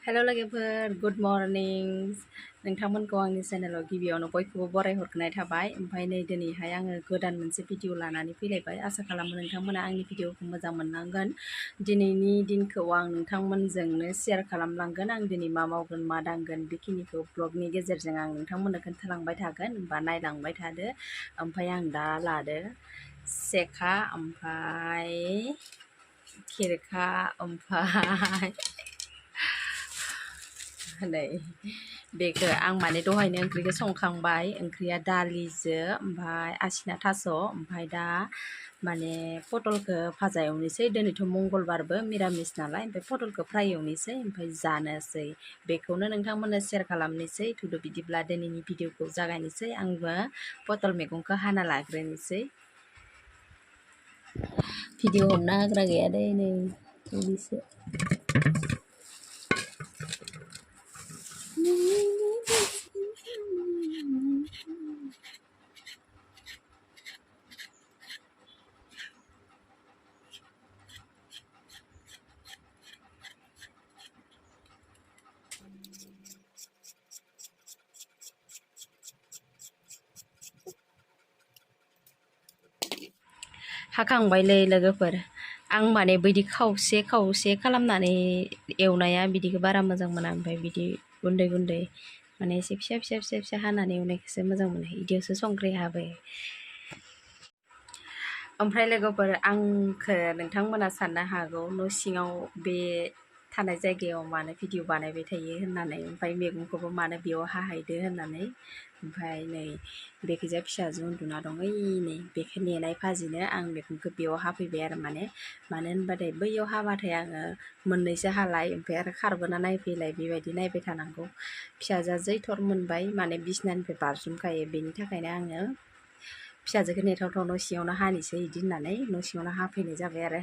Hello लोगोफोर good morning नोंथांमोनखौ आंनि चेनेलाव गिबियावनो बयखौबो बरायहरनाय थाबाय। ओमफ्राय नै दिनैहाय आङो गोदान मोनसे भिडिअ लानानै फैलायबाय। आसा खालामो नोंथांमोना आंनि भिडिअखौ मोजां मोनलांगोन। दिनैनि दिनखौ आं नोंथांमोनजोंनो शेयार खालामलांगोन। आं दिनै मा मावगोन मा दांगोन बेखिनिखौ ब्लगनि गेजेरजों आं नोंथांमोननो खोन्थालांबाय थागोन बा नायलांबाय थादो। ओमफ्राय आं दा लादो सेखा ओमफ्राय खिरखा ओमफ्राय नै बेखौ आं माने दहायनो ओंख्रिखौ संखांबाय। ओंख्रिया दालिजों ओमफ्राय आसिना थास' ओमफ्राय दा माने पटलखौ भाजा एवनोसै। दिनैथ' मंगलबारबो मिरामिस नालाय ओमफ्राय पटलखौ फ्राय एवनोसै ओमफ्राय जानोसै। बेखौनो नोंथांमोननो शेयार खालामनोसै। थुदो बिदिब्ला दिनैनि भिडिअखौ जागायनोसै। आंबो पटल मैगंखौ हाना लाग्रोनोसै। भिडिअ हमना होग्रा गैया दे नै बिदिसो। हाखांबायलै लोगोफोर। आं माने बिदि खावसे खावसे खालामनानै एवनाया बिदिखौ बारा मोजां मोना। ओमफ्राय बिदि गुन्दै गुन्दै माने एसे फिसा फिसा फिसा फिसा हानानै एवनायखौसो मोजां मोनो। बिदियावसो संख्रि हाबो। ओमफ्राय लोगोफोर आंखौ नोंथांमोना साननो हागौ न' सिङाव बे थानाय जायगायाव मानो भिडिअ बानायबाय थायो होननानै। ओमफ्राय मैगंखौबो मानो बेयाव हाहैदो होननानै। ओमफ्राय नै बेखैजा फिसाजो उन्दुना दं। ओइ नै बेखौ नेनाय फाजिनो आं मैगंखौ बेयाव हाफैबाय आरो मानो होनबाथाय बैयाव हाबाथाय आङो मोननैसो हालाय ओमफ्राय आरो खारबोना नायफैलाय बेबायदि नायबाय थानांगौ। फिसाजोआ जै थर मोनबाय माने बिसनानिफ्राय बारजुमखायो। बेनि थाखायनो आङो फिसाजोखौ नेथावथाव न' सिङावनो हानोसै बिदि होननानै न' सिङावनो हाफैनाय जाबाय आरो।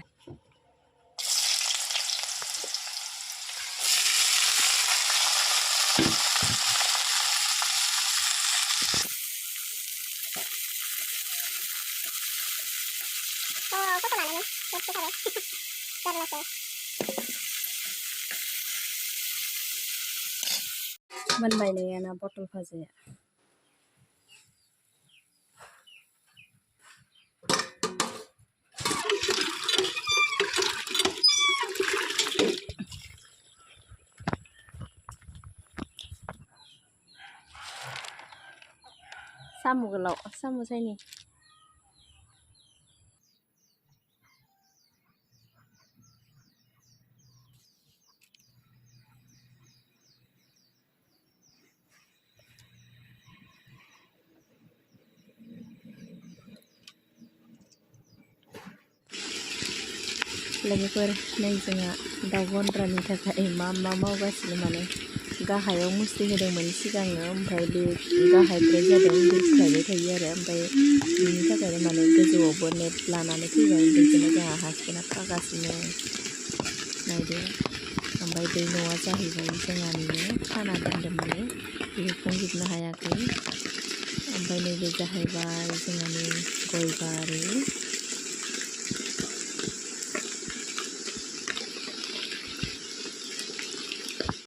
मोनबाय नै आंना पटल भाजाया। साम' गोलाव साम' सायनि लोगोफोर नै जोंहा दाउ गन्द्रानि थाखाय मा मावगासिनो माने गाहायाव मुस्रि होदोंमोन सिगाङो। ओमफ्राय बे गाहायद्राय जादों दैख्लायबाय थायो आरो। ओमफ्राय बिनि थाखायनो माने गोजौआवबो नेट लानानै फैबाय। बेखौनो जोंहा हासबेन्डआ खागासिनो नायदो। ओमफ्राय बै न'आ जाहैबाय जोंहानिनो खाना दोनदों माने बेखौ खुंजोबनो हायाखै। ओमफ्राय नैबे जाहैबाय जोंहानि गय बारि।